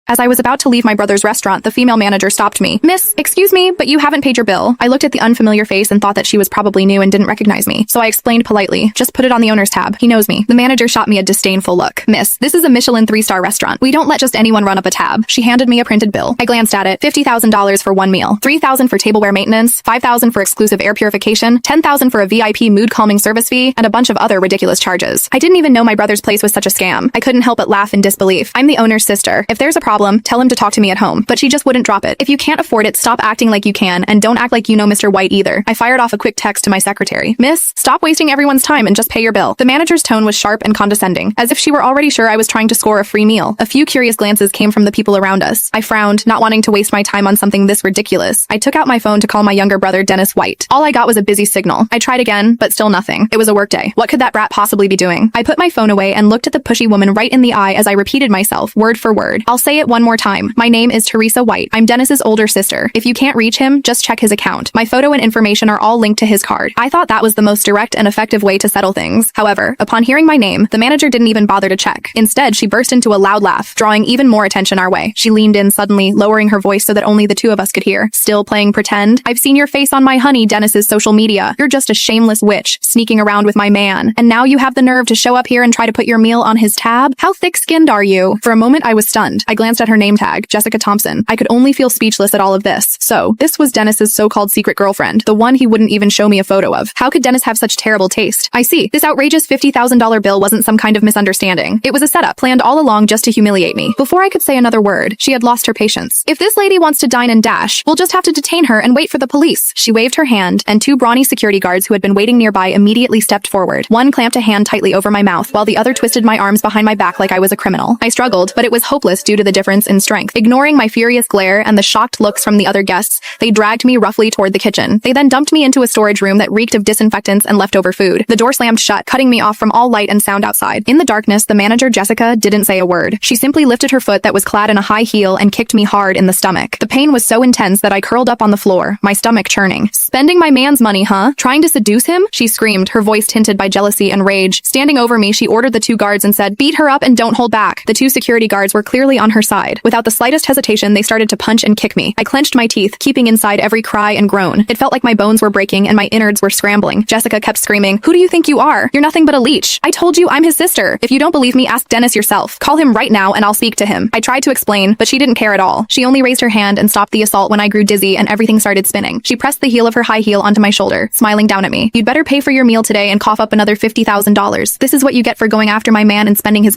As I was about to leave my brother's restaurant, the female manager stopped me. "Miss, excuse me, but you haven't paid your bill." I looked at the unfamiliar face and thought that she was probably new and didn't recognize me. So I explained politely, "Just put it on the owner's tab. He knows me." The manager shot me a disdainful look. "Miss, this is a Michelin 3-star restaurant. We don't let just anyone run up a tab." She handed me a printed bill. I glanced at it. $50,000 for one meal, $3,000 for tableware maintenance, $5,000 for exclusive air purification, $10,000 for a VIP mood calming service fee, and a bunch of other ridiculous charges. I didn't even know my brother's place was such a scam. I couldn't help but laugh in disbelief. I'm the owner's sister. If there's a problem, tell him to talk to me at home. But she just wouldn't drop it. "If you can't afford it, stop acting like you can, and don't act like you know Mr. White either." I fired off a quick text to my secretary. "Miss, stop wasting everyone's time and just pay your bill." The manager's tone was sharp and condescending, as if she were already sure I was trying to score a free meal. A few curious glances came from the people around us. I frowned, not wanting to waste my time on something this ridiculous. I took out my phone to call my younger brother, Dennis White. All I got was a busy signal. I tried again, but still nothing. It was a workday. What could that brat possibly be doing? I put my phone away and looked at the pushy woman right in the eye as I repeated myself, word for word. I'll say it one more time. My name is Teresa White. I'm Dennis's older sister. If you can't reach him, just check his account. My photo and information are all linked to his card. I thought that was the most direct and effective way to settle things. However, upon hearing my name, the manager didn't even bother to check. Instead, she burst into a loud laugh, drawing even more attention our way. She leaned in suddenly, lowering her voice so that only the two of us could hear. "Still playing pretend? I've seen your face on my honey Dennis's social media. You're just a shameless witch, sneaking around with my man. And now you have the nerve to show up here and try to put your meal on his tab? How thick-skinned are you?" For a moment, I was stunned. I glanced at her name tag, Jessica Thompson. I could only feel speechless at all of this. So, this was Dennis's so-called secret girlfriend, the one he wouldn't even show me a photo of. How could Dennis have such terrible taste? I see. This outrageous $50,000 bill wasn't some kind of misunderstanding. It was a setup, planned all along just to humiliate me. Before I could say another word, she had lost her patience. "If this lady wants to dine and dash, we'll just have to detain her and wait for the police." She waved her hand, and two brawny security guards who had been waiting nearby immediately stepped forward. One clamped a hand tightly over my mouth, while the other twisted my arms behind my back like I was a criminal. I struggled, but it was hopeless due to the difference in strength. Ignoring my furious glare and the shocked looks from the other guests, they dragged me roughly toward the kitchen. They then dumped me into a storage room that reeked of disinfectants and leftover food. The door slammed shut, cutting me off from all light and sound outside. In the darkness, the manager, Jessica, didn't say a word. She simply lifted her foot that was clad in a high heel and kicked me hard in the stomach. The pain was so intense that I curled up on the floor, my stomach churning. "Spending my man's money, huh? Trying to seduce him?" she screamed, her voice tinted by jealousy and rage. Standing over me, she ordered the two guards and said, "Beat her up and don't hold back." The two security guards were clearly on her side. Without the slightest hesitation, they started to punch and kick me. I clenched my teeth, keeping inside every cry and groan. It felt like my bones were breaking and my innards were scrambling. Jessica kept screaming, "Who do you think you are? You're nothing but a leech. I told you I'm his sister. If you don't believe me, ask Dennis yourself. Call him right now and I'll speak to him." I tried to explain, but she didn't care at all. She only raised her hand and stopped the assault when I grew dizzy and everything started spinning. She pressed the heel of her high heel onto my shoulder, smiling down at me. "You'd better pay for your meal today and cough up another $50,000. This is what you get for going after my man and spending his money."